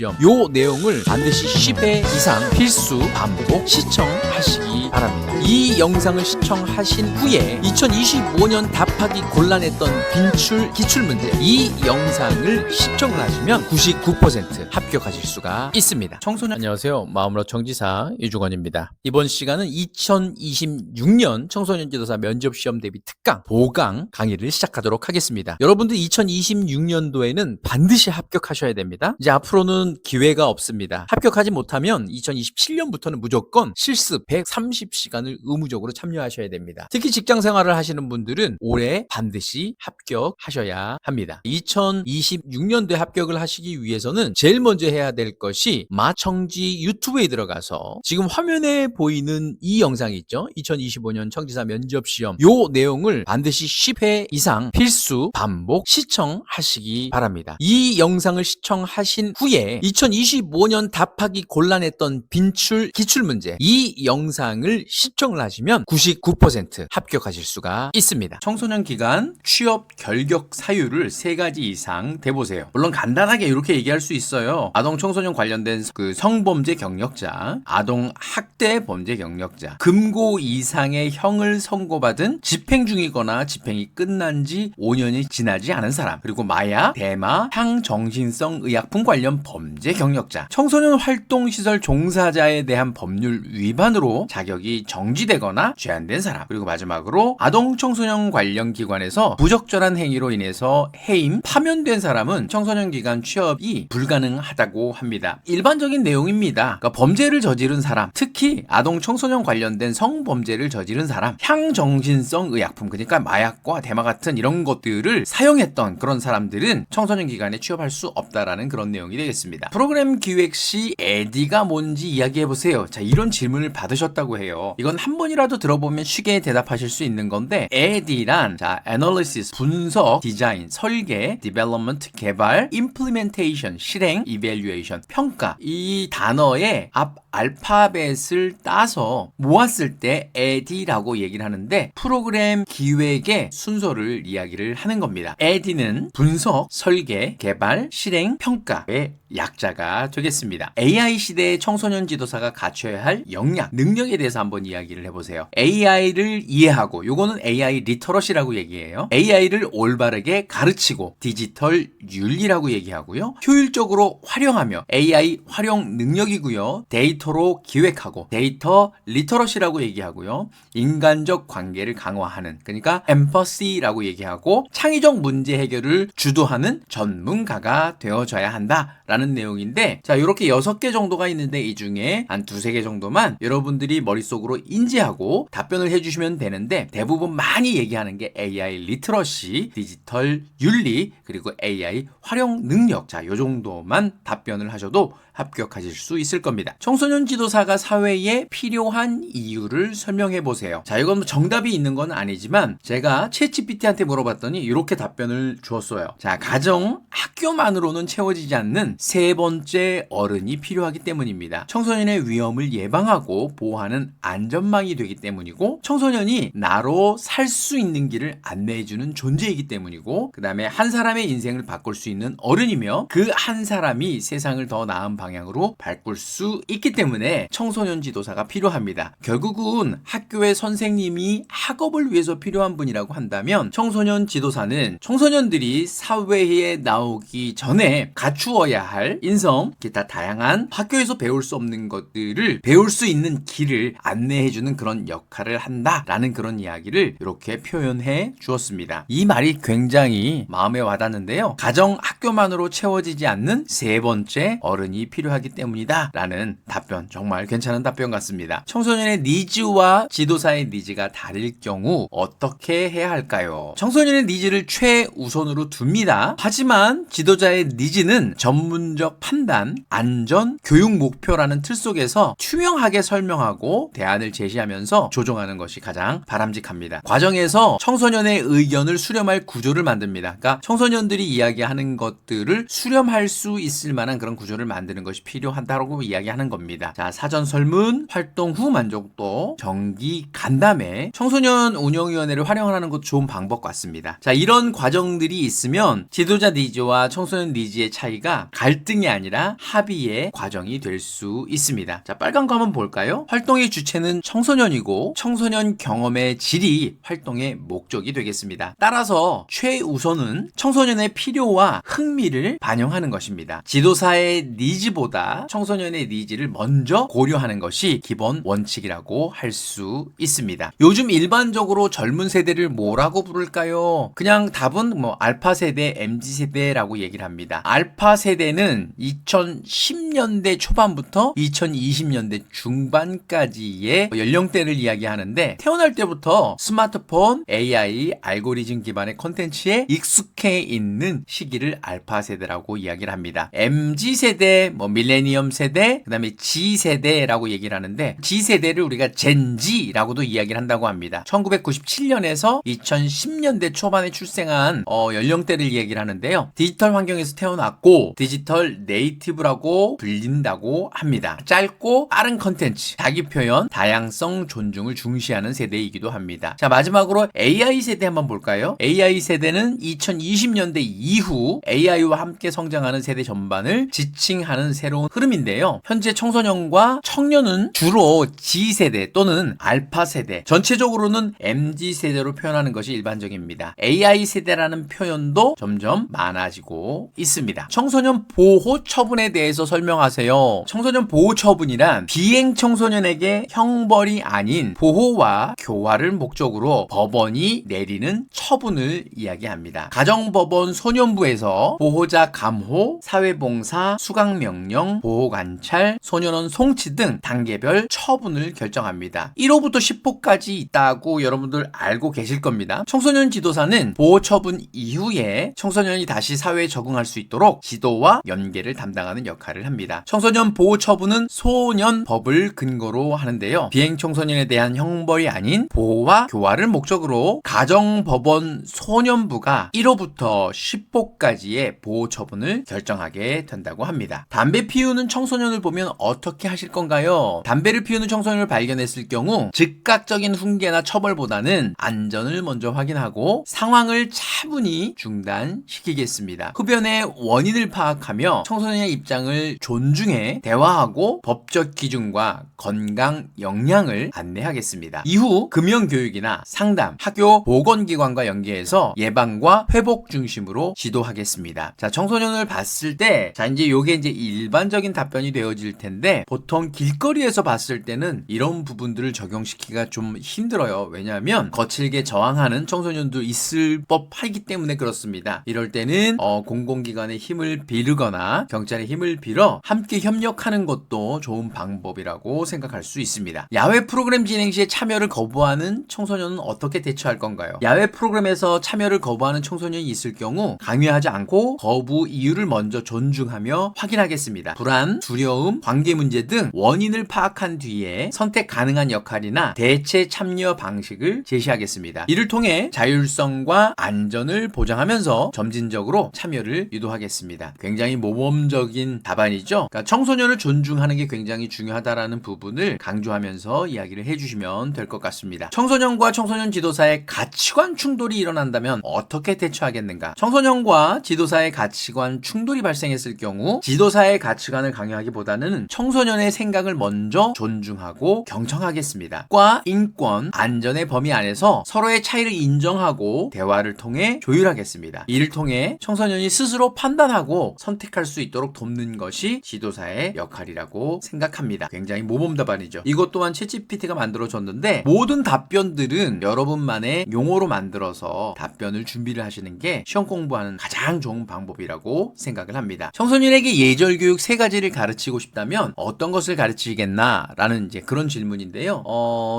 요 내용을 반드시 10회 이상 필수 반복 시청하시기 바랍니다. 이 영상을 시청하신 후에 2025년 답하기 곤란했던 빈출 기출문제 이 영상을 시청을 하시면 99% 합격하실 수가 있습니다. 청소년 안녕하세요. 마음으로 청지사 유중원입니다. 이번 시간은 2026년 청소년 지도사 면접시험 대비 특강 보강 강의를 시작하도록 하겠습니다. 여러분들 2026년도에는 반드시 합격하셔야 됩니다. 이제 앞으로는 기회가 없습니다. 합격하지 못하면 2027년부터는 무조건 실습 130시간을 의무적으로 참여하셔야 됩니다. 특히 직장 생활을 하시는 분들은 올해 반드시 합격하셔야 합니다. 2026년도에 합격을 하시기 위해서는 제일 먼저 해야 될 것이 마청지 유튜브에 들어가서 지금 화면에 보이는 이 영상이 있죠. 2025년 청지사 면접시험 요 내용을 반드시 10회 이상 필수 반복 시청하시기 바랍니다. 이 영상을 시청하신 후에 2025년 답하기 곤란했던 빈출 기출문제 이 영상을 시청을 하시면 99% 합격하실 수가 있습니다. 청소년 기간 취업 결격 사유를 3가지 이상 대보세요. 물론 간단하게 이렇게 얘기할 수 있어요. 아동 청소년 관련된 그 성범죄 경력자, 아동 학대 범죄 경력자, 금고 이상의 형을 선고받은 집행 중이거나 집행이 끝난 지 5년이 지나지 않은 사람, 그리고 마약, 대마, 향정신성 의약품 관련 범죄 경력자, 청소년 활동시설 종사자에 대한 법률 위반으로 자격이 정지되거나 제한된 사람, 그리고 마지막으로 아동 청소년 관련 기관에서 부적절한 행위로 인해서 해임, 파면된 사람은 청소년 기간 취업이 불가능하다고 합니다. 일반적인 내용입니다. 그러니까 범죄를 저지른 사람, 특히 아동 청소년 관련된 성범죄를 저지른 사람, 향정신성 의약품, 그러니까 마약과 대마 같은 이런 것들을 사용했던 그런 사람들은 청소년 기간에 취업할 수 없다라는 그런 내용이 되겠습니다. 프로그램 기획 시 에디가 뭔지 이야기해보세요. 자, 이런 질문을 받으셨다고 해요. 이건 한 번이라도 들어보면 쉽게 대답하실 수 있는 건데, 에디란 자, analysis, 분석, 디자인, 설계, development, 개발, implementation, 실행, evaluation, 평가, 이 단어의 앞 알파벳을 따서 모았을 때 에디라고 얘기를 하는데, 프로그램 기획의 순서를 이야기를 하는 겁니다. 에디는 분석, 설계, 개발, 실행, 평가의 약자가 되겠습니다. AI 시대의 청소년 지도사가 갖춰야 할 역량, 능력에 대해서 한번 이야기를 해보세요. AI를 이해하고, 요거는 AI 리터러시라고 얘기해요. AI를 올바르게 가르치고, 디지털 윤리라고 얘기하고요. 효율적으로 활용하며, AI 활용 능력이고요. 데이터로 기획하고, 데이터 리터러시라고 얘기하고요. 인간적 관계를 강화하는, 그러니까 엠퍼시라고 얘기하고, 창의적 문제 해결을 주도하는 전문가가 되어줘야 한다라는 내용인데, 자, 이렇게 6개 정도가 있는데 이 중에 한 2-3개 정도만 여러분들이 머릿속으로 인지하고 답변을 해주시면 되는데, 대부분 많이 얘기하는 게 AI 리터러시, 디지털 윤리, 그리고 AI 활용 능력, 자, 요 정도만 답변을 하셔도 합격하실 수 있을 겁니다. 청소년 지도사가 사회에 필요한 이유를 설명해 보세요. 자, 이건 정답이 있는 건 아니지만 제가 챗GPT한테 물어봤더니 이렇게 답변을 주었어요. 자, 가정, 학교만으로는 채워지지 않는 3번째 어른이 필요하기 때문입니다. 청소년의 위험을 예방하고 보호하는 안전망이 되기 때문이고, 청소년이 나로 살 수 있는 길을 안내해주는 존재이기 때문이고, 그 다음에 한 사람의 인생을 바꿀 수 있는 어른이며, 그 한 사람이 세상을 더 나은 방향으로 바꿀 수 있기 때문에 청소년 지도사가 필요합니다. 결국은 학교의 선생님이 학업을 위해서 필요한 분이라고 한다면, 청소년 지도사는 청소년들이 사회에 나오기 전에 갖추어야 할 인성, 기타 다양한 학교에서 배울 수 없는 것들을 배울 수 있는 길을 안내해주는 그런 역할을 한다라는 그런 이야기를 이렇게 표현해 주었습니다. 이 말이 굉장히 마음에 와닿는데요. 가정, 학교만으로 채워지지 않는 3번째 어른이 필요하기 때문이다 라는 답변, 정말 괜찮은 답변 같습니다. 청소년의 니즈와 지도사의 니즈가 다를 경우 어떻게 해야 할까요? 청소년의 니즈를 최우선으로 둡니다. 하지만 지도자의 니즈는 전문적 판단, 안전, 교육 목표라는 틀 속에서 투명하게 설명하고 대안을 제시하면서 조정하는 것이 가장 바람직합니다. 과정에서 청소년의 의견을 수렴할 구조를 만듭니다. 그러니까 청소년들이 이야기하는 것들을 수렴할 수 있을 만한 그런 구조를 만드는 것이 필요하다고 이야기하는 겁니다. 자, 사전 설문, 활동 후 만족도, 정기 간담회, 청소년 운영위원회를 활용하는 것도 좋은 방법 같습니다. 자, 이런 과정들이 있으면 지도자 니즈와 청소년 니즈의 차이가 갈등이 아니라 합의의 과정이 될 수 있습니다. 자, 빨간 거 한번 볼까요? 활동의 주체는 청소년이고 청소년 경험의 질이 활동의 목적이 되겠습니다. 따라서 최우선은 청소년의 필요와 흥미를 반영하는 것입니다. 지도사의 니즈보다 청소년의 니즈를 먼저 고려하는 것이 기본 원칙이라고 할 수 있습니다. 요즘 일반적으로 젊은 세대를 뭐라고 부를까요? 그냥 답은 알파 세대, MZ 세대라고 얘기를 합니다. 알파 세대는 2010년대 초반부터 2020년대 중반까지의 연령대를 이야기하는데 태어날 때부터 스마트폰, AI, 알고리즘 기반의 콘텐츠에 익숙해 있는 시기를 알파 세대라고 이야기를 합니다. MZ 세대, 밀레니엄 세대, 그다음에 Z 세대라고 얘기를 하는데 Z 세대를 우리가 젠지라고도 이야기를 한다고 합니다. 1997년에서 2010년대 초반에 출생한 연령대를 얘기를 하는데요. 디지털 환경에서 태어났고 디지털 네이티브라고 불린다고 합니다. 짧고 빠른 컨텐츠, 자기 표현, 다양성, 존중을 중시하는 세대이기도 합니다. 자, 마지막으로 AI 세대 한번 볼까요? AI 세대는 2020년대 이후 AI와 함께 성장하는 세대 전반을 지칭하는 새로운 흐름인데요. 현재 청소년과 청년은 주로 G세대 또는 알파 세대, 전체적으로는 MZ 세대로 표현하는 것이 일반적입니다. AI 세대라는 표현도 점점 많아지고 있습니다. 청소년 보호 처분에 대해서 설명하세요. 청소년 보호 처분이란 비행 청소년에게 형벌이 아닌 보호와 교화를 목적으로 법원이 내리는 처분을 이야기합니다. 가정법원 소년부에서 보호자 감호, 사회봉사, 수강명령, 보호관찰, 소년원 송치 등 단계별 처분을 결정합니다. 1호부터 10호까지 있다고 여러분들 알고 계실 겁니다. 청소년 지도사는 보호 처분 이후에 청소년이 다시 사회에 적응할 수 있도록 지도와 연계를 담당하는 역할을 합니다. 청소년 보호 처분은 소년법을 근거로 하는데요. 비행 청소년에 대한 형벌이 아닌 보호와 교화를 목적으로 가정법원 소년부가 1호부터 10호까지의 보호 처분을 결정하게 된다고 합니다. 담배 피우는 청소년을 보면 어떻게 하실 건가요? 담배를 피우는 청소년을 발견했을 경우 즉각적인 훈계나 처벌보다는 안전을 먼저 확인하고 상황을 차분히 중단시키겠습니다. 흡연의 원인을 파악하며 청소년의 입장을 존중해 대화하고 법적 기준과 건강 역량을 안내하겠습니다. 이후 금연교육이나 상담, 학교 보건기관과 연계해서 예방과 회복 중심으로 지도하겠습니다. 자, 청소년을 봤을 때, 이제 요게 이제 일반적인 답변이 되어질 텐데, 보통 길거리에서 봤을 때는 이런 부분들을 적용시키기가 좀 힘들어요. 왜냐하면 거칠게 저항하는 청소년도 있을 법하기 때문에 그렇습니다. 이럴 때는 공공기관의 힘을 빌거나 경찰의 힘을 빌어 함께 협력하는 것도 좋은 방법이라고 생각할 수 있습니다. 야외 프로그램 진행 시에 참여를 거부하는 청소년은 어떻게 대처할 건가요? 야외 프로그램에서 참여를 거부하는 청소년이 있을 경우 강요하지 않고 거부 이유를 먼저 존중하며 확인하겠습니다. 불안, 두려움, 관계 문제 등 원인을 파악한 뒤에 선택 가능한 역할이나 대체 참여 방식을 제시하겠습니다. 이를 통해 자율성과 안전을 보장하면서 점진적으로 참여를 유도하겠습니다. 굉장히 모범적인 답안이죠. 그러니까 청소년을 존중하는 게 굉장히 중요하다라는 부분을 강조하면서 이야기를 해주시면 될 것 같습니다. 청소년과 청소년 지도사의 가치관 충돌이 일어난다면 어떻게 대처하겠는가? 청소년과 지도사의 가치관 충돌이 발생했을 경우 지도사의 가치관을 강요하기보다는 청소년의 생각을 먼저 존중하고 경청하겠습니다. 과 인권, 안전의 범위 안에서 서로의 차이를 인정하고 대화를 통해 조율하겠습니다. 이를 통해 청소년이 스스로 판단하고 선택할 수 있도록 돕는 것이 지도사의 역할이라고 생각합니다. 굉장히 모범 답안이죠. 이것 또한 챗GPT가 만들어줬는데 모든 답변들은 여러분만의 용어로 만들어서 답변을 준비를 하시는 게 시험 공부하는 가장 좋은 방법이라고 생각을 합니다. 청소년에게 예절 교육 3가지를 가르치고 싶다면 어떤 것을 가르치겠나? 라는 이제 그런 질문인데요.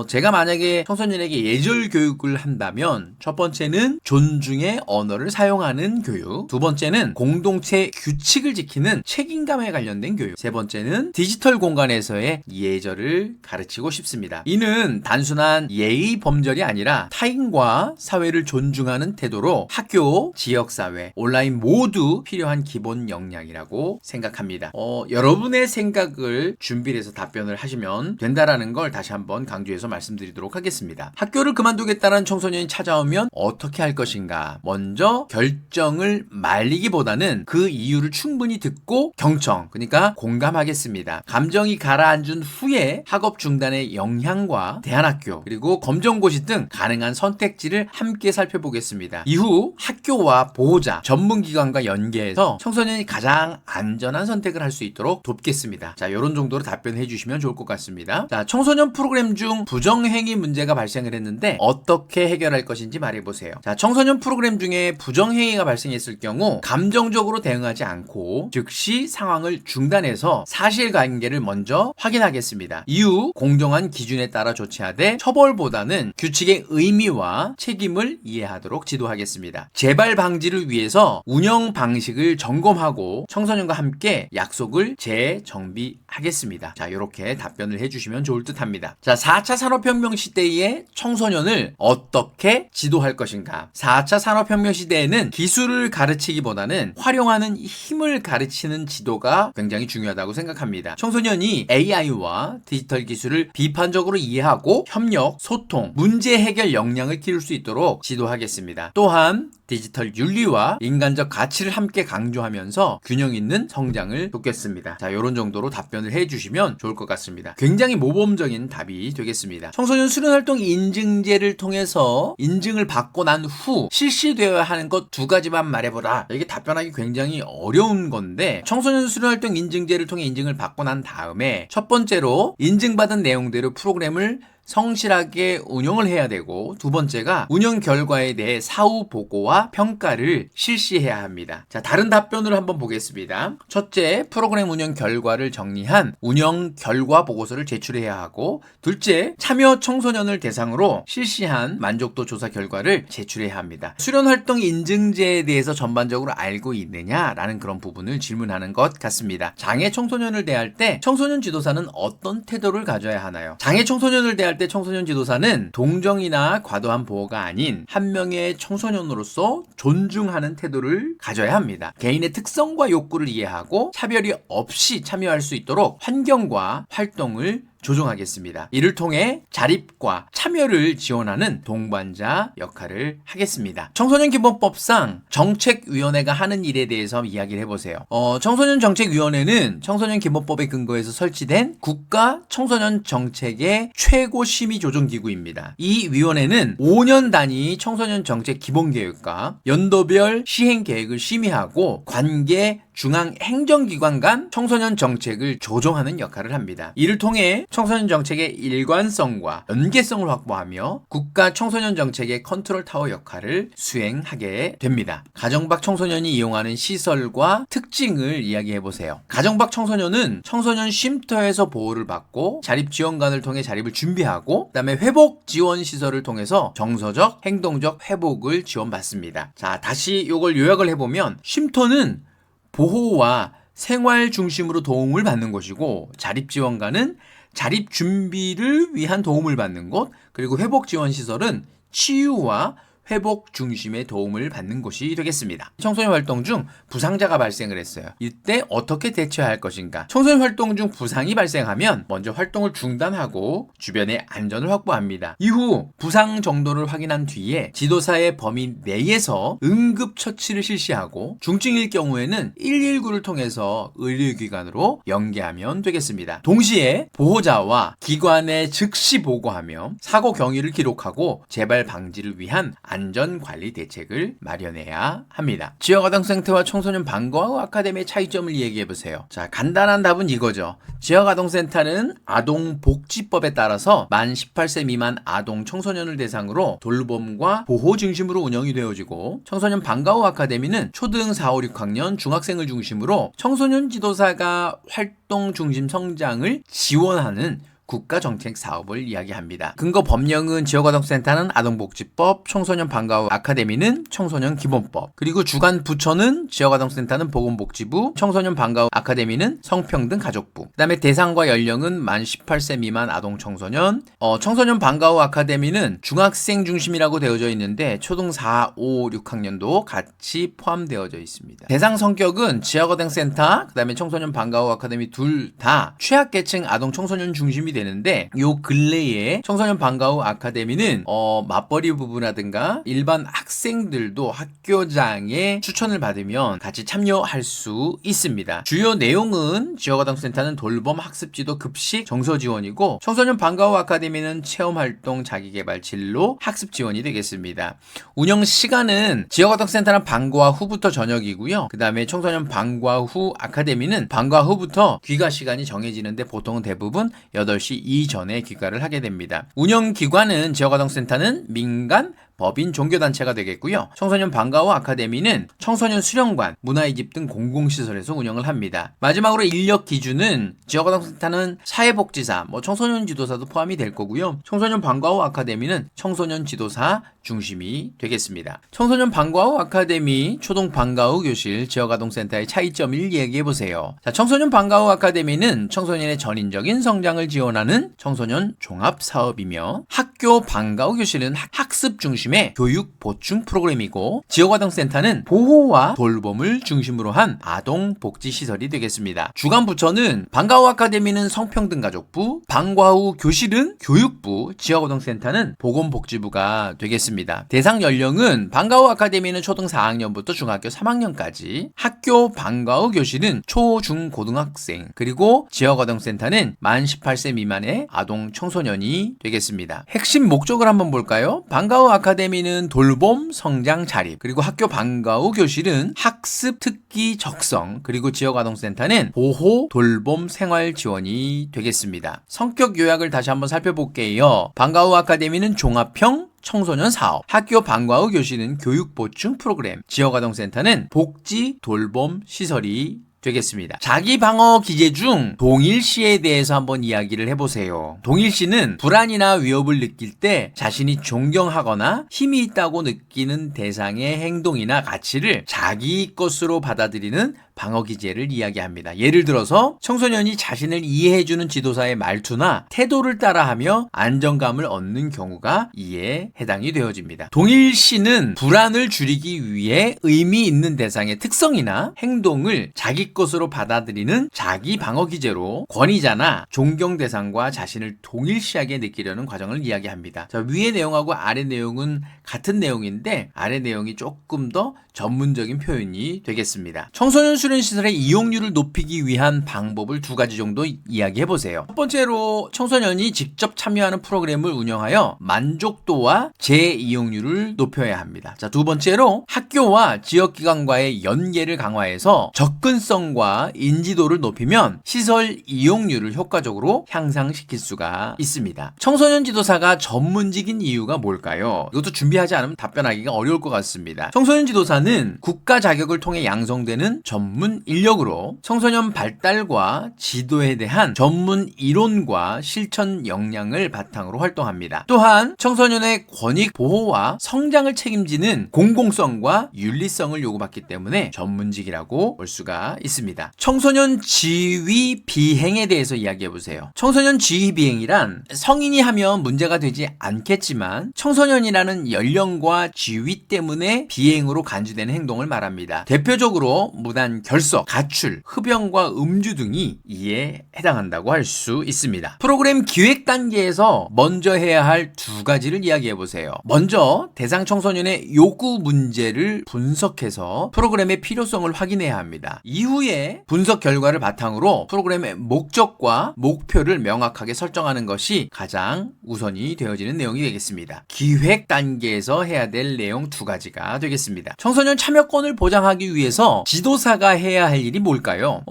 제가 만약에 청소년에게 예절 교육을 한다면 첫 번째는 존중의 언어를 사용하는 교육, 두 번째는 공동체 규칙을 지키는 책임감에 관련된 교육, 세 번째는 디지털 공간에서의 예절을 가르치고 싶습니다. 이는 단순한 예의 범절이 아니라 타인과 사회를 존중하는 태도로 학교, 지역사회, 온라인 모두 필요한 기본 역량이라고 생각합니다. 여러분의 생각을 준비를 해서 답변을 하시면 된다라는 걸 다시 한번 강조해서 말씀드리도록 하겠습니다. 학교를 그만두겠다는 청소년이 찾아오면 어떻게 할 것인가? 먼저 결정을 말리기보다는 그 이유를 충분히 듣고 경청, 그러니까 공감하겠습니다. 감정이 가라앉은 후에 학업 중단의 영향과 대안학교 그리고 검정고시 등 가능한 선택지를 함께 살펴보겠습니다. 이후 학교와 보호자, 전문기관과 연계해서 청소년이 가장 안전한 선택을 할 수 있도록 돕겠습니다. 자, 이런 정도로 답변해 주시면 좋을 것 같습니다. 자, 청소년 프로그램 중 부정행위 문제가 발생을 했는데 어떻게 해결할 것인지 말해보세요. 자, 청소년 프로그램 중에 부정행위가 발생했을 경우 감정적으로 대응하지 않고 즉시 상황을 중단해서 사실관계를 먼저 확인하겠습니다. 이후 공정한 기준에 따라 조치하되 처벌보다는 규칙의 의미와 책임을 이해하도록 지도하겠습니다. 재발 방지를 위해서 운영 방식을 점검하고 청소년과 함께 약속을 재정비하겠습니다. 자, 이렇게 답변을 해주시면 좋을 듯 합니다. 자, 4차 산업혁명 시대의 청소년을 어떻게 지도할 것인가? 4차 산업혁명 시대에는 기술을 가르치기보다는 활용하는 힘을 가르치는 지도가 굉장히 중요하다고 생각합니다. 청소년이 AI와 디지털 기술을 비판적으로 이해하고 협력, 소통, 문제 해결 역량을 키울 수 있도록 지도하겠습니다. 또한 디지털 윤리와 인간적 가치를 함께 강조하면서 균형 있는 성장을 돕겠습니다. 자, 이런 정도로 답변을 해주시면 좋을 것 같습니다. 굉장히 모범적인 답이 되겠습니다. 청소년 수련활동 인증제를 통해서 인증을 받고 난 후 실시되어야 하는 것 두 가지만 말해보라. 이게 답변하기 굉장히 어려운 건데 청소년 수련활동 인증제를 통해 인증을 받고 난 다음에 첫 번째로 인증받은 내용대로 프로그램을 성실하게 운영을 해야 되고 두 번째가 운영 결과에 대해 사후 보고와 평가를 실시해야 합니다. 자, 다른 답변을 한번 보겠습니다. 첫째, 프로그램 운영 결과를 정리한 운영 결과 보고서를 제출해야 하고 둘째, 참여 청소년을 대상으로 실시한 만족도 조사 결과를 제출해야 합니다. 수련활동 인증제에 대해서 전반적으로 알고 있느냐라는 그런 부분을 질문하는 것 같습니다. 장애 청소년을 대할 때 청소년 지도사는 어떤 태도를 가져야 하나요? 장애 청소년을 대할 때 청소년 지도사는 동정이나 과도한 보호가 아닌 한 명의 청소년으로서 존중하는 태도를 가져야 합니다. 개인의 특성과 욕구를 이해하고 차별이 없이 참여할 수 있도록 환경과 활동을 조정하겠습니다. 이를 통해 자립과 참여를 지원하는 동반자 역할을 하겠습니다. 청소년 기본법상 정책위원회가 하는 일에 대해서 이야기를 해보세요. 청소년 정책위원회는 청소년 기본법에 근거해서 설치된 국가 청소년 정책의 최고 심의 조정 기구입니다. 이 위원회는 5년 단위 청소년 정책 기본계획과 연도별 시행 계획을 심의하고 관계 중앙 행정기관 간 청소년 정책을 조정하는 역할을 합니다. 이를 통해 청소년 정책의 일관성과 연계성을 확보하며 국가 청소년 정책의 컨트롤 타워 역할을 수행하게 됩니다. 가정 밖 청소년이 이용하는 시설과 특징을 이야기해 보세요. 가정 밖 청소년은 청소년 쉼터에서 보호를 받고 자립지원관을 통해 자립을 준비하고 그다음에 회복 지원 시설을 통해서 정서적, 행동적 회복을 지원받습니다. 자, 다시 이걸 요약을 해보면 쉼터는 보호와 생활 중심으로 도움을 받는 것이고 자립지원관은 자립 준비를 위한 도움을 받는 곳, 그리고 회복지원시설은 치유와 회복 중심의 도움을 받는 곳이 되겠습니다. 청소년 활동 중 부상자가 발생을 했어요. 이때 어떻게 대처할 것인가? 청소년 활동 중 부상이 발생하면 먼저 활동을 중단하고 주변의 안전을 확보합니다. 이후 부상 정도를 확인한 뒤에 지도사의 범위 내에서 응급처치를 실시하고 중증일 경우에는 119를 통해서 의료기관으로 연계하면 되겠습니다. 동시에 보호자와 기관에 즉시 보고하며 사고 경위를 기록하고 재발 방지를 위한 안전관리 대책을 마련해야 합니다. 지역아동센터와 청소년 방과후 아카데미의 차이점을 얘기해보세요. 자, 간단한 답은 이거죠. 지역아동센터는 아동복지법에 따라서 만 18세 미만 아동 청소년을 대상으로 돌봄과 보호 중심으로 운영이 되어지고 청소년 방과후 아카데미는 초등 4, 5, 6학년 중학생을 중심으로 청소년 지도사가 활동 중심 성장을 지원하는 국가정책 사업을 이야기합니다. 근거 법령은 지역아동센터는 아동복지법, 청소년 방과후 아카데미는 청소년 기본법, 그리고 주관 부처는 지역아동센터는 보건복지부, 청소년 방과후 아카데미는 성평등 가족부, 그 다음에 대상과 연령은 만 18세 미만 아동 청소년, 청소년 방과후 아카데미는 중학생 중심이라고 되어져 있는데 초등 4, 5, 6학년도 같이 포함되어져 있습니다. 대상 성격은 지역아동센터, 그 다음에 청소년 방과후 아카데미 둘 다 취약계층 아동 청소년 중심이 되는데 요 근래에 청소년 방과 후 아카데미는 맞벌이 부부라든가 일반 학생들도 학교장의 추천을 받으면 같이 참여할 수 있습니다. 주요 내용은 지역아동센터는 돌봄, 학습지도, 급식, 정서 지원이고 청소년 방과 후 아카데미는 체험활동, 자기개발, 진로, 학습 지원이 되겠습니다. 운영 시간은 지역아동센터는 방과 후부터 저녁이고요. 그 다음에 청소년 방과 후 아카데미는 방과 후부터 귀가 시간이 정해지는데 보통은 대부분 8시 이전에 귀가를 하게 됩니다. 운영 기관은 지역아동센터는 민간, 법인, 종교단체가 되겠고요. 청소년 방과 후 아카데미는 청소년 수련관, 문화의 집 등 공공시설에서 운영을 합니다. 마지막으로 인력 기준은 지역아동센터는 사회복지사, 청소년 지도사도 포함이 될 거고요. 청소년 방과 후 아카데미는 청소년 지도사 중심이 되겠습니다. 청소년 방과 후 아카데미, 초등 방과 후 교실, 지역아동센터의 차이점을 얘기해보세요. 자, 청소년 방과 후 아카데미는 청소년의 전인적인 성장을 지원하는 청소년 종합사업이며 학교 방과 후 교실은 학습 중심의 교육 보충 프로그램이고 지역아동센터는 보호와 돌봄을 중심으로 한 아동복지시설이 되겠습니다. 주관 부처는 방과 후 아카데미는 성평등가족부, 방과 후 교실은 교육부, 지역아동센터는 보건복지부가 되겠습니다. 대상 연령은 방과 후 아카데미는 초등 4학년부터 중학교 3학년까지, 학교 방과 후 교실은 초, 중, 고등학생, 그리고 지역아동센터는 만 18세 미만의 아동 청소년이 되겠습니다. 핵심 목적을 한번 볼까요? 방과 후 아카데미는 돌봄, 성장, 자립, 그리고 학교 방과 후 교실은 학습, 특기, 적성, 그리고 지역아동센터는 보호, 돌봄, 생활 지원이 되겠습니다. 성격 요약을 다시 한번 살펴볼게요. 방과 후 아카데미는 종합형 청소년 사업, 학교 방과 후 교실은 교육 보충 프로그램, 지역아동센터는 복지, 돌봄, 시설이 되겠습니다. 자기 방어 기제 중 동일시에 대해서 한번 이야기를 해보세요. 동일시는 불안이나 위협을 느낄 때 자신이 존경하거나 힘이 있다고 느끼는 대상의 행동이나 가치를 자기 것으로 받아들이는 방어 기제를 이야기합니다. 예를 들어서 청소년이 자신을 이해해주는 지도사의 말투나 태도를 따라하며 안정감을 얻는 경우가 이에 해당이 되어집니다. 동일시는 불안을 줄이기 위해 의미 있는 대상의 특성이나 행동을 자기 것으로 받아들이는 자기 방어 기제로 권위자나 존경 대상과 자신을 동일시하게 느끼려는 과정을 이야기합니다. 자, 위의 내용하고 아래 내용은 같은 내용인데 아래 내용이 조금 더 전문적인 표현이 되겠습니다. 청소년 수련시설의 이용률을 높이기 위한 방법을 2가지 정도 이야기해보세요. 첫 번째로 청소년이 직접 참여하는 프로그램을 운영하여 만족도와 재이용률을 높여야 합니다. 자, 2번째로 학교와 지역기관과의 연계를 강화해서 접근성과 인지도를 높이면 시설 이용률을 효과적으로 향상시킬 수가 있습니다. 청소년 지도사가 전문직인 이유가 뭘까요? 이것도 준비하지 않으면 답변하기가 어려울 것 같습니다. 청소년 지도사는 국가 자격을 통해 양성되는 전문 인력으로 청소년 발달과 지도에 대한 전문 이론과 실천 역량을 바탕으로 활동합니다. 또한 청소년의 권익 보호와 성장을 책임지는 공공성과 윤리성을 요구받기 때문에 전문직이라고 볼 수가 있습니다. 청소년 지위 비행에 대해서 이야기해보세요. 청소년 지위 비행이란 성인이 하면 문제가 되지 않겠지만 청소년이라는 연령과 지위 때문에 비행으로 간주되는 행동을 말합니다. 대표적으로 무단 결석, 가출, 흡연과 음주 등이 이에 해당한다고 할 수 있습니다. 프로그램 기획 단계에서 먼저 해야 할 2가지를 이야기해보세요. 먼저 대상 청소년의 요구 문제를 분석해서 프로그램의 필요성을 확인해야 합니다. 이후에 분석 결과를 바탕으로 프로그램의 목적과 목표를 명확하게 설정하는 것이 가장 우선이 되어지는 내용이 되겠습니다. 기획 단계에서 해야 될 내용 2가지가 되겠습니다. 청소년 참여권을 보장하기 위해서 지도사가 해야 할 일이 뭘까요?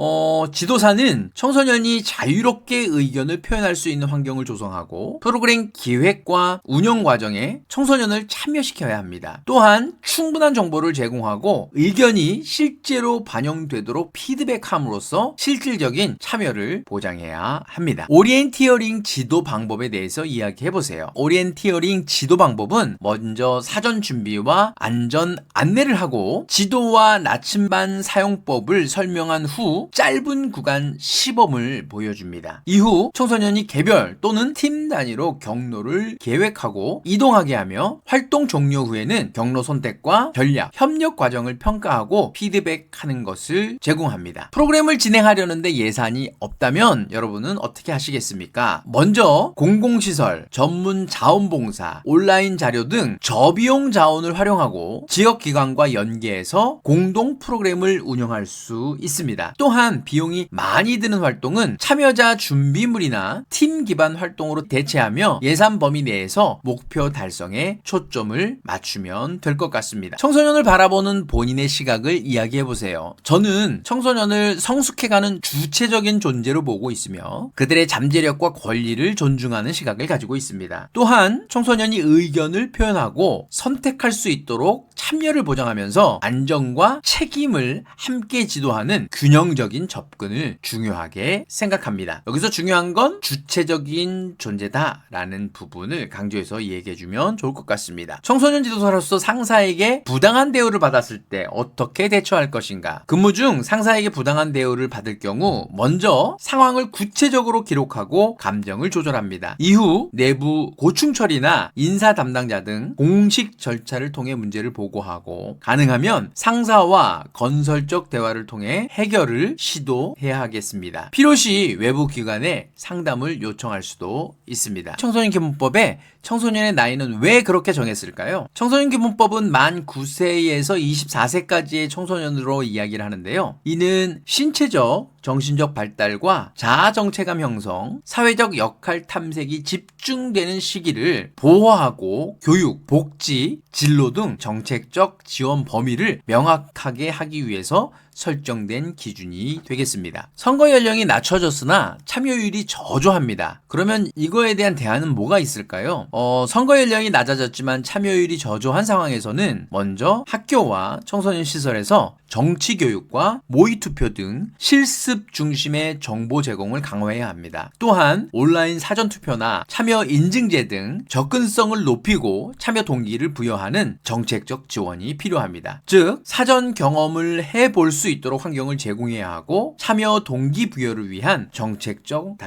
지도사는 청소년이 자유롭게 의견을 표현할 수 있는 환경을 조성하고 프로그램 기획과 운영 과정에 청소년을 참여시켜야 합니다. 또한 충분한 정보를 제공하고 의견이 실제로 반영되도록 피드백함으로써 실질적인 참여를 보장해야 합니다. 오리엔티어링 지도 방법에 대해서 이야기해보세요. 오리엔티어링 지도 방법은 먼저 사전 준비와 안전 안내를 하고 지도와 나침반 사용법 활용법을 설명한 후 짧은 구간 시범을 보여줍니다. 이후 청소년이 개별 또는 팀 단위로 경로를 계획하고 이동하게 하며 활동 종료 후에는 경로 선택과 전략, 협력 과정을 평가하고 피드백하는 것을 제공합니다. 프로그램을 진행하려는데 예산이 없다면 여러분은 어떻게 하시겠습니까? 먼저 공공시설, 전문 자원봉사, 온라인 자료 등 저비용 자원을 활용하고 지역기관과 연계해서 공동 프로그램을 운영할 수 있습니다. 또한 비용이 많이 드는 활동은 참여자 준비물이나 팀 기반 활동으로 대체하며 예산 범위 내에서 목표 달성에 초점을 맞추면 될 것 같습니다. 청소년을 바라보는 본인의 시각을 이야기해보세요. 저는 청소년을 성숙해가는 주체적인 존재로 보고 있으며 그들의 잠재력과 권리를 존중하는 시각을 가지고 있습니다. 또한 청소년이 의견을 표현하고 선택할 수 있도록 참여를 보장하면서 안정과 책임을 함께 지도하는 균형적인 접근을 중요하게 생각합니다. 여기서 중요한 건 주체적인 존재다라는 부분을 강조해서 얘기해주면 좋을 것 같습니다. 청소년 지도사로서 상사에게 부당한 대우를 받았을 때 어떻게 대처할 것인가? 근무 중 상사에게 부당한 대우를 받을 경우 먼저 상황을 구체적으로 기록하고 감정을 조절합니다. 이후 내부 고충 처리나 인사 담당자 등 공식 절차를 통해 문제를 보고하고 가능하면 상사와 건설적 대화를 통해 해결을 시도해야 하겠습니다. 필요시 외부 기관에 상담을 요청할 수도 있습니다. 청소년 기본법에 청소년의 나이는 왜 그렇게 정했을까요? 청소년 기본법은 만 9세에서 24세까지의 청소년으로 이야기를 하는데요. 이는 신체적, 정신적 발달과 자아 정체감 형성, 사회적 역할 탐색이 집중되는 시기를 보호하고 교육, 복지, 진로 등 정책적 지원 범위를 명확하게 하기 위해서 설정된 기준이 되겠습니다. 선거 연령이 낮춰졌으나 참여율이 저조합니다. 그러면 이거에 대한 대안은 뭐가 있을까요? 선거 연령이 낮아졌지만 참여율이 저조한 상황에서는 먼저 학교와 청소년 시설에서 정치 교육과 모의 투표 등 실습 중심의 정보 제공을 강화해야 합니다. 또한 온라인 사전 투표나 참여 인증제 등 접근성을 높이고 참여 동기를 부여하는 정책적 지원이 필요합니다. 즉 사전 경험을 해볼 수 있도록 환경을 제공해야 하고 참여 동기부여를 위한 정책적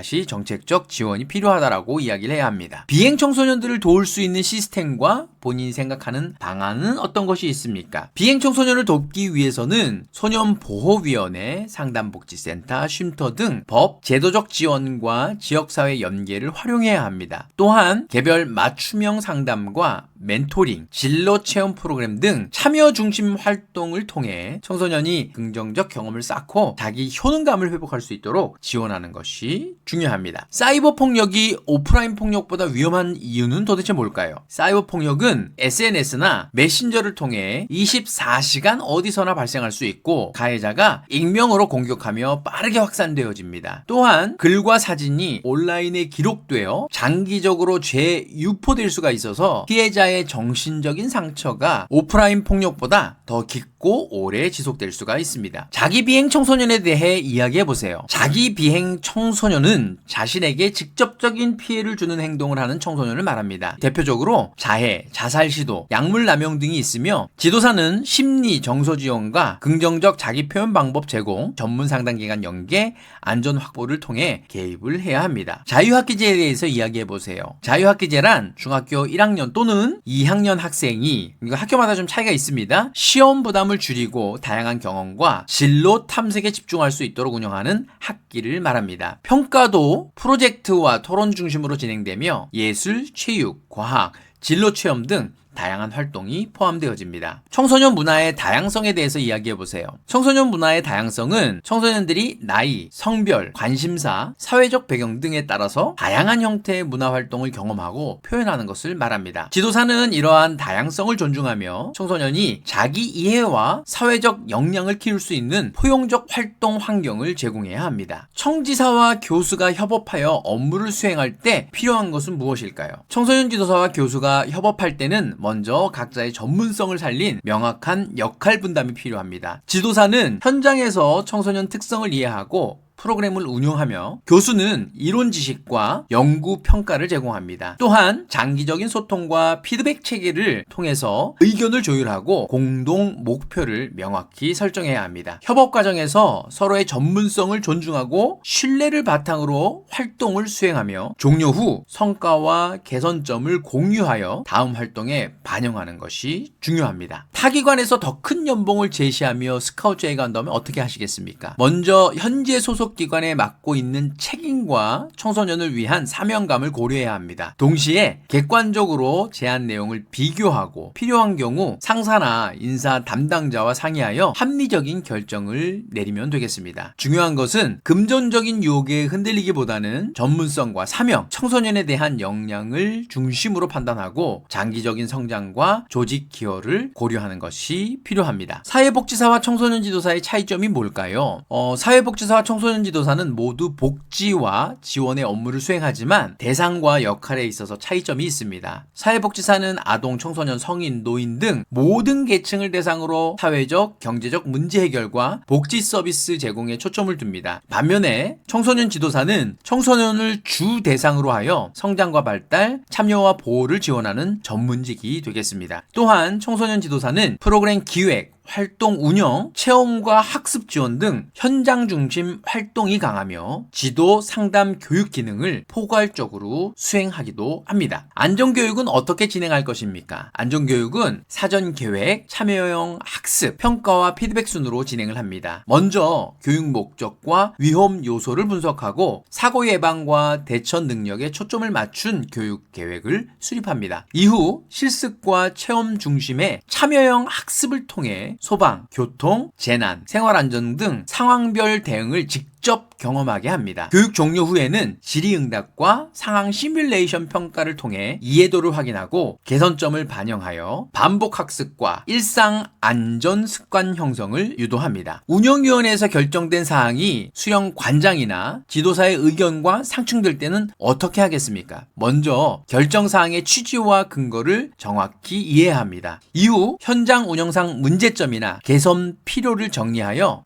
지원이 필요하다라고 이야기를 해야 합니다. 비행 청소년들을 도울 수 있는 시스템과 본인이 생각하는 방안은 어떤 것이 있습니까? 비행 청소년을 돕기 위해서는 소년보호위원회, 상담복지센터, 쉼터 등 법, 제도적 지원과 지역사회 연계를 활용해야 합니다. 또한 개별 맞춤형 상담과 멘토링, 진로 체험 프로그램 등 참여 중심 활동을 통해 청소년이 긍정적 경험을 쌓고 자기 효능감을 회복할 수 있도록 지원하는 것이 중요합니다. 사이버 폭력이 오프라인 폭력보다 위험한 이유는 도대체 뭘까요? 사이버 폭력은 SNS나 메신저를 통해 24시간 어디서나 발생할 수 있고 가해자가 익명으로 공격하며 빠르게 확산되어집니다. 또한 글과 사진이 온라인에 기록되어 장기적으로 재유포될 수가 있어서 피해자의 정신적인 상처가 오프라인 폭력보다 더 깊고 오래 지속될 수가 있습니다. 자기 비행 청소년에 대해 이야기해보세요. 자기 비행 청소년은 자신에게 직접적인 피해를 주는 행동을 하는 청소년을 말합니다. 대표적으로 자해, 자살 시도, 약물 남용 등이 있으며 지도사는 심리 정서 지원과 긍정적 자기 표현 방법 제공, 전문 상담기관 연계, 안전 확보를 통해 개입을 해야 합니다. 자유학기제에 대해서 이야기해보세요. 자유학기제란 중학교 1학년 또는 2학년 학생이, 이거 학교마다 좀 차이가 있습니다. 시험 부담을 줄이고 다양한 경험과 진로 탐색에 집중할 수 있도록 운영하는 학기를 말합니다. 평가도 프로젝트와 토론 중심으로 진행되며 예술, 체육, 과학, 진로 체험 등 다양한 활동이 포함되어집니다. 청소년 문화의 다양성에 대해서 이야기해보세요. 청소년 문화의 다양성은 청소년들이 나이, 성별, 관심사, 사회적 배경 등에 따라서 다양한 형태의 문화활동을 경험하고 표현하는 것을 말합니다. 지도사는 이러한 다양성을 존중하며 청소년이 자기 이해와 사회적 역량을 키울 수 있는 포용적 활동 환경을 제공해야 합니다. 청지사와 교수가 협업하여 업무를 수행할 때 필요한 것은 무엇일까요? 청소년 지도사와 교수가 협업할 때는 먼저 각자의 전문성을 살린 명확한 역할 분담이 필요합니다. 지도사는 현장에서 청소년 특성을 이해하고 프로그램을 운영하며 교수는 이론 지식과 연구 평가를 제공합니다. 또한 장기적인 소통과 피드백 체계를 통해서 의견을 조율하고 공동 목표를 명확히 설정해야 합니다. 협업 과정에서 서로의 전문성을 존중하고 신뢰를 바탕으로 활동을 수행하며 종료 후 성과와 개선점을 공유하여 다음 활동에 반영하는 것이 중요합니다. 타기관에서 더 큰 연봉을 제시하며 스카우트제에 간다면 어떻게 하시겠습니까? 먼저 현재 소속 기관에 맡고 있는 책임과 청소년을 위한 사명감을 고려해야 합니다. 동시에 객관적으로 제안 내용을 비교하고 필요한 경우 상사나 인사 담당자와 상의하여 합리적인 결정을 내리면 되겠습니다. 중요한 것은 금전적인 유혹에 흔들리기보다는 전문성과 사명, 청소년에 대한 역량을 중심으로 판단하고 장기적인 성장과 조직 기여를 고려하는 것이 필요합니다. 사회복지사와 청소년 지도사의 차이점이 뭘까요? 사회복지사와 청소년 지도사는 모두 복지와 지원의 업무를 수행하지만 대상과 역할에 있어서 차이점이 있습니다. 사회복지사는 아동, 청소년, 성인, 노인 등 모든 계층을 대상으로 사회적, 경제적 문제 해결과 복지 서비스 제공에 초점을 둡니다. 반면에 청소년 지도사는 청소년을 주 대상으로 하여 성장과 발달, 참여와 보호를 지원하는 전문직이 되겠습니다. 또한 청소년 지도사는 프로그램 기획, 활동 운영, 체험과 학습 지원 등 현장 중심 활동이 강하며 지도, 상담, 교육 기능을 포괄적으로 수행하기도 합니다. 안전교육은 어떻게 진행할 것입니까? 안전교육은 사전 계획, 참여형 학습, 평가와 피드백 순으로 진행을 합니다. 먼저 교육 목적과 위험 요소를 분석하고 사고 예방과 대처 능력에 초점을 맞춘 교육 계획을 수립합니다. 이후 실습과 체험 중심의 참여형 학습을 통해 소방, 교통, 재난, 생활안전 등 상황별 대응을 직접 경험하게 합니다. 교육 종료 후에는 질의응답과 상황 시뮬레이션 평가를 통해 이해도를 확인하고 개선점을 반영하여 반복학습과 일상 안전 습관 형성을 유도합니다. 운영위원회에서 결정된 사항이 수령관장이나 지도사의 의견과 상충될 때는 어떻게 하겠습니까? 먼저 결정사항의 취지와 근거를 정확히 이해해야 합니다. 이후 현장 운영상 문제점이나 개선 필요를 정리하여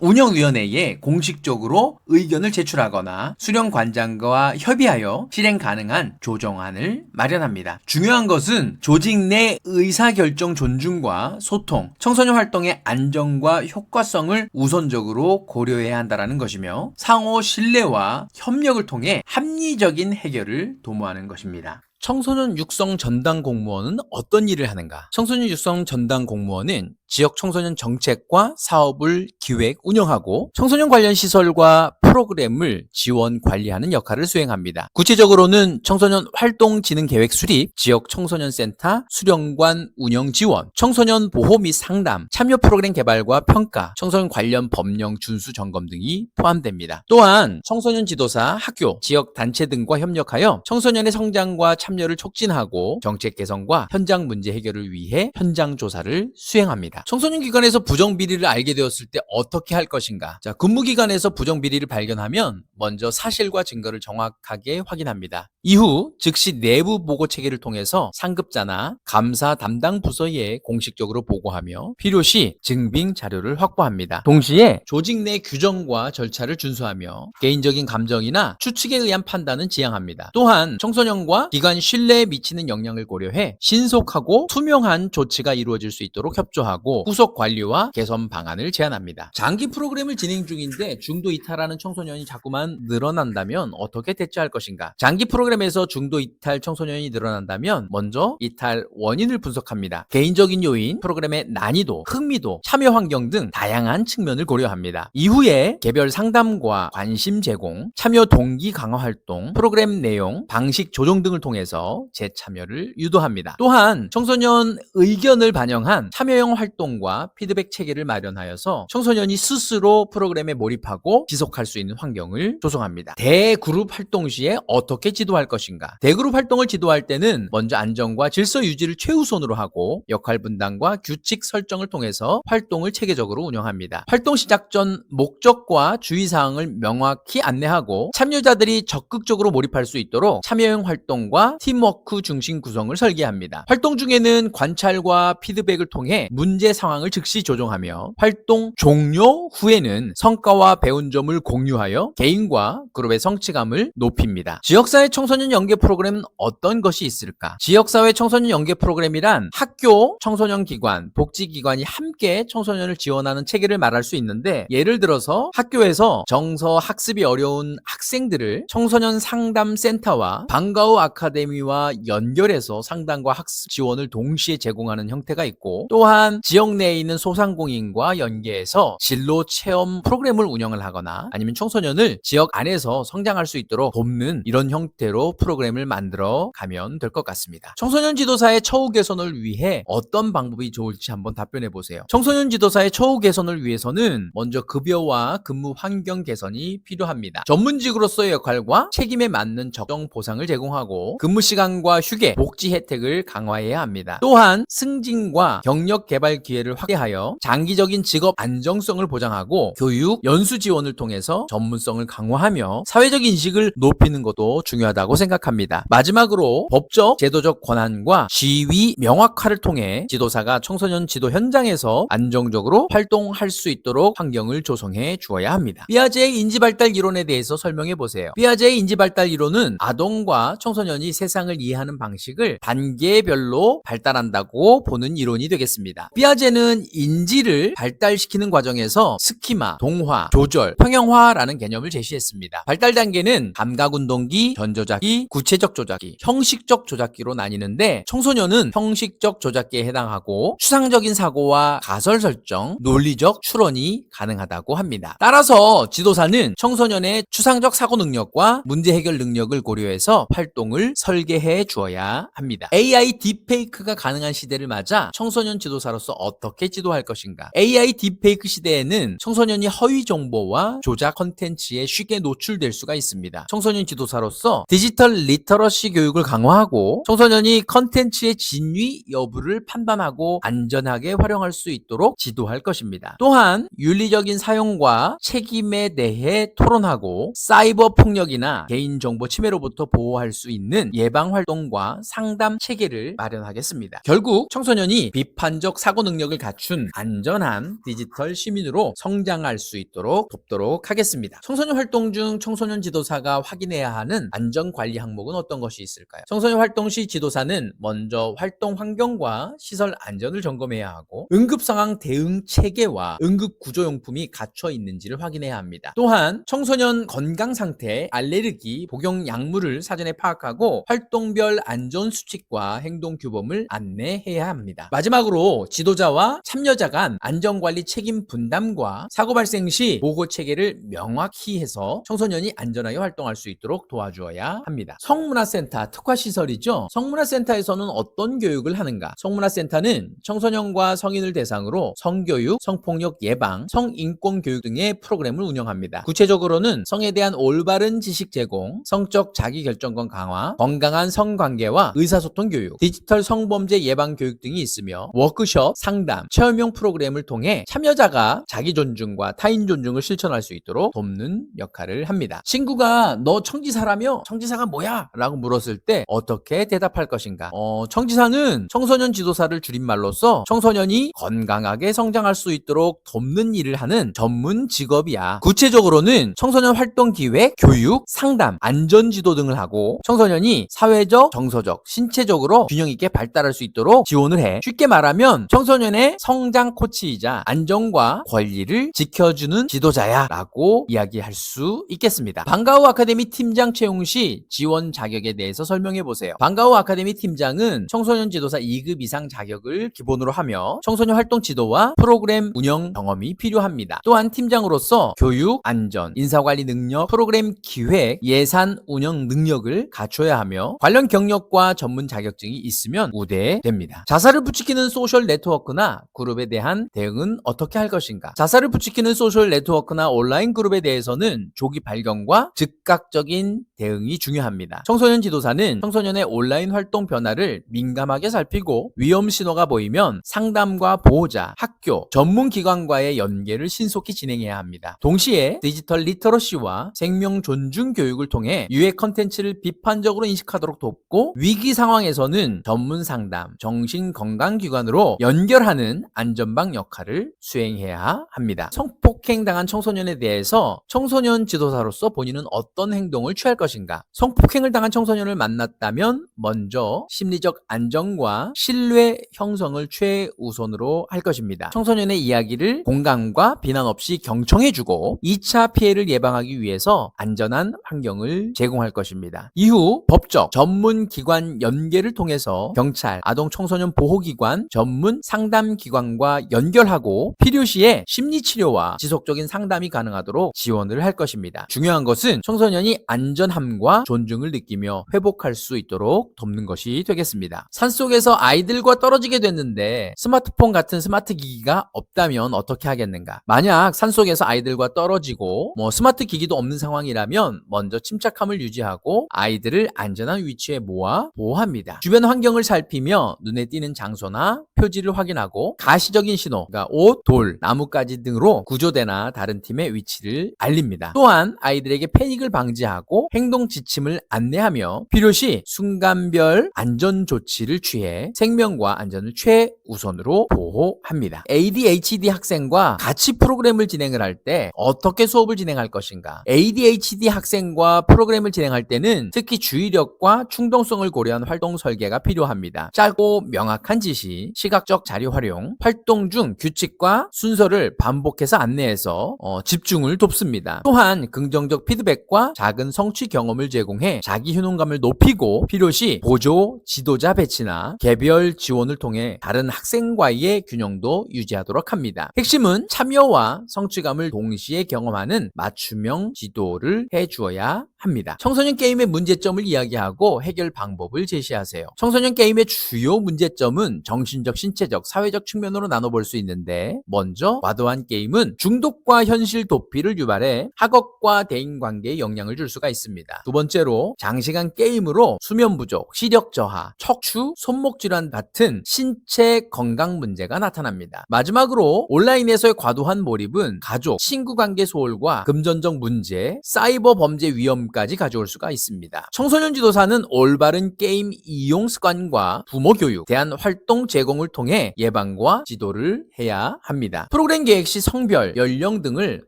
운영위원회에 공식적으로 의견을 제출하거나 수령관장과 협의하여 실행 가능한 조정안을 마련합니다. 중요한 것은 조직 내 의사결정 존중과 소통, 청소년 활동의 안정과 효과성을 우선적으로 고려해야 한다는 것이며 상호 신뢰와 협력을 통해 합리적인 해결을 도모하는 것입니다. 청소년 육성 전담 공무원은 어떤 일을 하는가? 청소년 육성 전담 공무원은 지역 청소년 정책과 사업을 기획, 운영하고 청소년 관련 시설과 프로그램을 지원, 관리하는 역할을 수행합니다. 구체적으로는 청소년 활동 진행 계획 수립, 지역 청소년 센터, 수령관 운영 지원, 청소년 보호 및 상담, 참여 프로그램 개발과 평가, 청소년 관련 법령 준수 점검 등이 포함됩니다. 또한 청소년 지도사, 학교, 지역 단체 등과 협력하여 청소년의 성장과 참여를 촉진하고 정책 개선과 현장 문제 해결을 위해 현장 조사를 수행합니다. 청소년 기관에서 부정 비리를 알게 되었을 때 어떻게 할 것인가? 근무 기간에서 부정 비리를 발견하면 먼저 사실과 증거를 정확하게 확인합니다. 이후 즉시 내부 보고 체계를 통해서 상급자나 감사 담당 부서에 공식적으로 보고하며 필요시 증빙 자료를 확보합니다. 동시에 조직 내 규정과 절차를 준수하며 개인적인 감정이나 추측에 의한 판단은 지양합니다. 또한 청소년과 기관 신뢰에 미치는 영향을 고려해 신속하고 투명한 조치가 이루어질 수 있도록 협조하고 후속 관리와 개선 방안을 제안합니다. 장기 프로그램을 진행 중인데 중도 이탈하는 청소년이 자꾸만 늘어난다면 어떻게 대처할 것인가? 장기 프로그램에서 중도 이탈 청소년이 늘어난다면 먼저 이탈 원인을 분석합니다. 개인적인 요인, 프로그램의 난이도, 흥미도, 참여 환경 등 다양한 측면을 고려합니다. 이후에 개별 상담과 관심 제공, 참여 동기 강화 활동, 프로그램 내용, 방식 조정 등을 통해서 재참여를 유도합니다. 또한 청소년 의견을 반영한 참여형 활동과 피드백 체계를 마련하여서 청소년이 스스로 프로그램에 몰입하고 지속할 수 있는 환경을 조성합니다. 대그룹 활동 시에 어떻게 지도할 것인가? 대그룹 활동을 지도할 때는 먼저 안정과 질서 유지를 최우선으로 하고 역할 분담과 규칙 설정을 통해서 활동을 체계적으로 운영합니다. 활동 시작 전 목적과 주의사항을 명확히 안내하고 참여자들이 적극적으로 몰입할 수 있도록 참여형 활동과 팀과 팀워크 중심 구성을 설계합니다. 활동 중에는 관찰과 피드백을 통해 문제 상황을 즉시 조정하며 활동 종료 후에는 성과와 배운 점을 공유하여 개인과 그룹의 성취감을 높입니다. 지역사회 청소년 연계 프로그램은 어떤 것이 있을까? 지역사회 청소년 연계 프로그램이란 학교, 청소년 기관, 복지기관이 함께 청소년을 지원하는 체계를 말할 수 있는데, 예를 들어서 학교에서 정서 학습이 어려운 학생들을 청소년 상담센터와 방과후 아카데미와 연결해서 상담과 학습 지원을 동시에 제공하는 형태가 있고, 또한 지역 내에 있는 소상공인과 연계해서 진로 체험 프로그램을 운영을 하거나 아니면 청소년을 지역 안에서 성장할 수 있도록 돕는 이런 형태로 프로그램을 만들어 가면 될 것 같습니다. 청소년 지도사의 처우 개선을 위해 어떤 방법이 좋을지 한번 답변해 보세요. 청소년 지도사의 처우 개선을 위해서는 먼저 급여와 근무 환경 개선이 필요합니다. 전문직으로서의 역할과 책임에 맞는 적정 보상을 제공하고 근무 시간과 휴게, 복지 혜택을 강화해야 합니다. 또한 승진과 경력 개발 기회를 확대하여 장기적인 직업 안정성을 보장하고 교육, 연수 지원을 통해서 전문성을 강화하며 사회적 인식을 높이는 것도 중요하다고 생각합니다. 마지막으로 법적, 제도적 권한과 지위 명확화를 통해 지도사가 청소년 지도 현장에서 안정적으로 활동할 수 있도록 환경을 조성해 주어야 합니다. 피아제의 인지발달 이론에 대해서 설명해 보세요. 피아제의 인지발달 이론은 아동과 청소년이 세상을 이해하는 방식을 단계별로 발달한다고 보는 이론이 되겠습니다. 피아제는 인지를 발달시키는 과정에서 스키마, 동화, 조절, 평형화라는 개념을 제시했습니다. 발달 단계는 감각운동기, 전조작기, 구체적 조작기, 형식적 조작기로 나뉘는데, 청소년은 형식적 조작기에 해당하고 추상적인 사고와 가설 설정, 논리적 추론이 가능하다고 합니다. 따라서 지도사는 청소년의 추상적 사고 능력과 문제 해결 능력을 고려해서 활동을 설계해 주어야 합니다. AI 딥페이크가 가능한 시대를 맞아 청소년 지도사로서 어떻게 지도할 것인가? AI 딥페이크 시대에는 청소년이 허위 정보와 조작 컨텐츠에 쉽게 노출될 수가 있습니다. 청소년 지도사로서 디지털 리터러시 교육을 강화하고 청소년이 컨텐츠의 진위 여부를 판단하고 안전하게 활용할 수 있도록 지도할 것입니다. 또한 윤리적인 사용과 책임에 대해 토론하고 사이버 폭력이나 개인정보 침해로부터 보호할 수 있는 예방 활동과 상담 체계를 마련하겠습니다. 결국 청소년이 비판적 사고 능력을 갖춘 안전한 디지털 시민으로 성장할 수 있도록 돕도록 하겠습니다. 청소년 활동 중 청소년 지도사가 확인해야 하는 안전관리 항목은 어떤 것이 있을까요? 청소년 활동 시 지도사는 먼저 활동 환경과 시설 안전을 점검해야 하고 응급상황 대응 체계와 응급구조용품이 갖춰 있는지를 확인해야 합니다. 또한 청소년 건강 상태, 알레르기, 복용 약물을 사전에 파악하고 활동별 안전수칙과 행동규범을 안내해야 합니다. 마지막으로 지도자와 참여자 간 안전관리 책임 분담과 사고 발생 시 보고 체계를 명확히 해서 청소년이 안전하게 활동할 수 있도록 도와주어야 합니다. 성문화센터 특화시설이죠. 성문화센터에서는 어떤 교육을 하는가? 성문화센터는 청소년과 성인을 대상으로 성교육, 성폭력 예방, 성인권 교육 등의 프로그램을 운영합니다. 구체적으로는 성에 대한 올바른 지식 제공, 성적 자기결정권 강화, 건강한 성관계와 의사소통 교육, 디지털 성범죄 예방 교육 등이 있으며 워크숍, 상담, 체험형 프로그램을 통해 참여자가 자기 존중과 타인 존중을 실천할 수 있도록 돕는 역할을 합니다. 친구가 너 청지사라며? 청지사가 뭐야? 라고 물었을 때 어떻게 대답할 것인가? 청지사는 청소년 지도사를 줄임말로써 청소년이 건강하게 성장할 수 있도록 돕는 일을 하는 전문 직업이야. 구체적으로는 청소년 활동 기획, 교육, 상담, 안전지도 등을 하고 청소년이 사회적, 정서적, 신체적으로 균형 있게 발달할 수 있도록 지원을 해. 쉽게 말하면 청소년의 성장 코치이자 안전과 권리를 지켜주는 지도자야 라고 이야기할 수 있겠습니다. 방과후 아카데미 팀장 채용 시 지원 자격에 대해서 설명해 보세요. 방과후 아카데미 팀장은 청소년 지도사 2급 이상 자격을 기본으로 하며 청소년 활동 지도와 프로그램 운영 경험이 필요합니다. 또한 팀장으로서 교육, 안전, 인사관리 능력, 프로그램 기획, 예산 운영 능력을 갖춰야 하며 관련 경력과 전문 자격증이 있으면 우대됩니다. 자사를 부추기는 소셜 네트워크나 그룹에 대한 대응은 어떻게 할 것인가? 자사를 부추기는 소셜 네트워크나 온라인 그룹에 대해서는 조기 발견과 즉각적인 대응이 중요합니다. 청소년 지도사는 청소년의 온라인 활동 변화를 민감하게 살피고 위험 신호가 보이면 상담과 보호자, 학교, 전문기관과의 연계를 신속히 진행해야 합니다. 동시에 디지털 리터러시와 생명 존중 교육을 통해 유해 컨텐츠를 비판적으로 인식 인식하도록 돕고 위기 상황에서는 전문 상담, 정신건강기관으로 연결하는 안전망 역할을 수행해야 합니다. 성폭행 당한 청소년에 대해서 청소년 지도사로서 본인은 어떤 행동을 취할 것인가? 성폭행을 당한 청소년을 만났다면 먼저 심리적 안정과 신뢰 형성을 최우선으로 할 것입니다. 청소년의 이야기를 공감과 비난 없이 경청해주고 2차 피해를 예방하기 위해서 안전한 환경을 제공할 것입니다. 이후 법적 전문 기관 연계를 통해서 경찰, 아동 청소년 보호기관, 전문 상담기관과 연결하고 필요시에 심리치료와 지속적인 상담이 가능하도록 지원을 할 것입니다. 중요한 것은 청소년이 안전함과 존중을 느끼며 회복할 수 있도록 돕는 것이 되겠습니다. 산속에서 아이들과 떨어지게 됐는데 스마트폰 같은 스마트 기기가 없다면 어떻게 하겠는가? 만약 산속에서 아이들과 떨어지고 스마트 기기도 없는 상황이라면 먼저 침착함을 유지하고 아이들을 안전한 위치에 모아 보호합니다. 주변 환경을 살피며 눈에 띄는 장소나 표지를 확인하고 가시적인 신호, 그러니까 옷, 돌, 나뭇가지 등으로 구조대나 다른 팀의 위치를 알립니다. 또한 아이들에게 패닉을 방지하고 행동 지침을 안내하며 필요시 순간별 안전 조치를 취해 생명과 안전을 최우선으로 보호합니다. ADHD 학생과 같이 프로그램을 진행을 할 때 어떻게 수업을 진행할 것인가? ADHD 학생과 프로그램을 진행할 때는 특히 주의력과 충동성을 고려한 활동 설계가 필요합니다. 짧고 명확한 지시, 시각적 자료 활용, 활동 중 규칙과 순서를 반복해서 안내해서 집중을 돕습니다. 또한 긍정적 피드백과 작은 성취 경험을 제공해 자기 효능감을 높이고 필요시 보조 지도자 배치나 개별 지원을 통해 다른 학생과의 균형도 유지하도록 합니다. 핵심은 참여와 성취감을 동시에 경험하는 맞춤형 지도를 해주어야 합니다. 청소년 게임의 문제점을 이야기하고 해결 방법을 제시하세요. 청소년 게임의 주요 문제점은 정신적, 신체적, 사회적 측면으로 나눠볼 수 있는데 먼저 과도한 게임은 중독과 현실 도피를 유발해 학업과 대인관계에 영향을 줄 수가 있습니다. 두 번째로 장시간 게임으로 수면 부족, 시력 저하, 척추, 손목 질환 같은 신체 건강 문제가 나타납니다. 마지막으로 온라인에서의 과도한 몰입은 가족, 친구 관계 소홀과 금전적 문제, 사이버 범죄 위험까지 가져올 수가 있습니다. 청소년 지도사는 올바른 게임 이용 습관과 부모 교육, 대한 활동 제공을 통해 예방과 지도를 해야 합니다. 프로그램 계획 시 성별, 연령 등을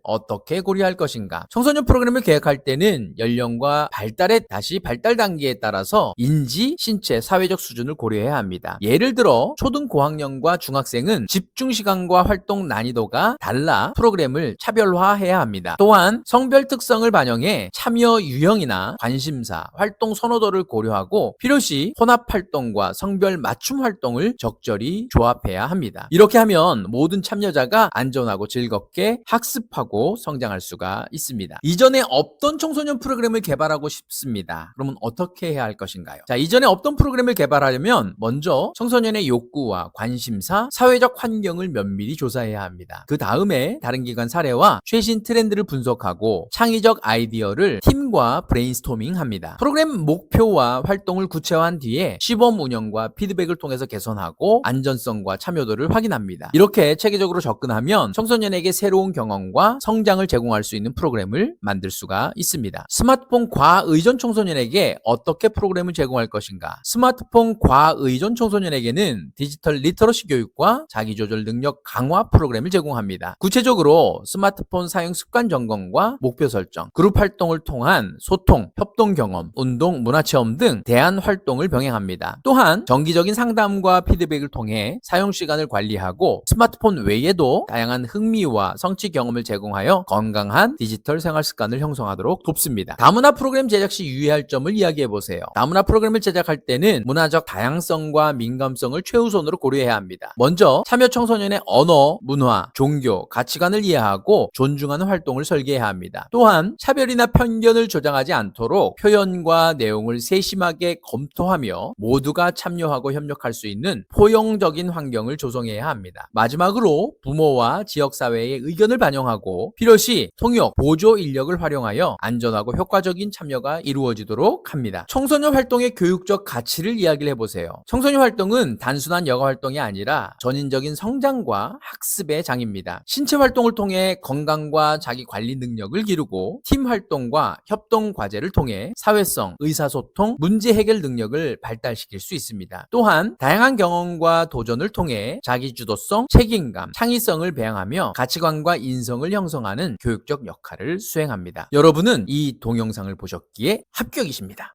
어떻게 고려할 것인가? 청소년 프로그램을 계획할 때는 연령과 발달 단계에 따라서 인지, 신체, 사회적 수준을 고려해야 합니다. 예를 들어 초등 고학년과 중학생은 집중 시간과 활동 난이도가 달라 프로그램을 차별화해야 합니다. 또한 성별 특성을 반영해 참여 유형이나 관심사, 활동 선호도를 고려하고 필요시 혼합 활동과 성별 맞춤 활동을 적절히 조합해야 합니다. 이렇게 하면 모든 참여자가 안전하고 즐겁게 학습하고 성장할 수가 있습니다. 이전에 없던 청소년 프로그램을 개발하고 싶습니다. 그러면 어떻게 해야 할 것인가요? 자, 이전에 없던 프로그램을 개발하려면 먼저 청소년의 욕구와 관심사, 사회적 환경을 면밀히 조사해야 합니다. 그 다음에 다른 기관 사례와 최신 트렌드를 분석하고 창의적 아이디어를 팀과 브레인스토밍합니다. 프로그램 목표와 활동을 구체화한 뒤에 시범 운영과 피드백을 통해서 개선하고 안전성과 참여도를 확인합니다. 이렇게 체계적으로 접근하면 청소년에게 새로운 경험과 성장을 제공할 수 있는 프로그램을 만들 수가 있습니다. 스마트폰 과의존 청소년에게 어떻게 프로그램을 제공할 것인가? 스마트폰 과의존 청소년에게는 디지털 리터러시 교육과 자기조절 능력 강화 프로그램을 제공합니다. 구체적으로 스마트폰 사용 습관 점검과 목표 설정, 그룹 활동을 통한 소통, 협동 경험, 운동, 문화체험 등 대안 활동을 병행합니다. 또한 정기적인 상담과 피드백을 통해 사용 시간을 관리하고 스마트폰 외에도 다양한 흥미와 성취 경험을 제공하여 건강한 디지털 생활 습관을 형성하도록 돕습니다. 다문화 프로그램 제작 시 유의할 점을 이야기해 보세요. 다문화 프로그램을 제작할 때는 문화적 다양성과 민감성을 최우선으로 고려해야 합니다. 먼저 참여 청소년의 언어, 문화, 종교, 가치관을 이해하고 존중하는 활동을 설계해야 합니다. 또한 차별이나 편견을 조장하지 않도록 표현과 내용을 세심하게 검토하며 모두가 참여하고 협력할 수 있는 포용 긍정적인 환경을 조성해야 합니다. 마지막으로 부모와 지역사회의 의견을 반영하고 필요시 통역, 보조 인력을 활용하여 안전하고 효과적인 참여가 이루어지도록 합니다. 청소년 활동의 교육적 가치를 이야기를 해보세요. 청소년 활동은 단순한 여가 활동이 아니라 전인적인 성장과 학습의 장입니다. 신체 활동을 통해 건강과 자기 관리 능력을 기르고 팀 활동과 협동 과제를 통해 사회성, 의사소통, 문제 해결 능력을 발달시킬 수 있습니다. 또한 다양한 경험과 도전을 통해 자기주도성, 책임감, 창의성을 배양하며 가치관과 인성을 형성하는 교육적 역할을 수행합니다. 여러분은 이 동영상을 보셨기에 합격이십니다.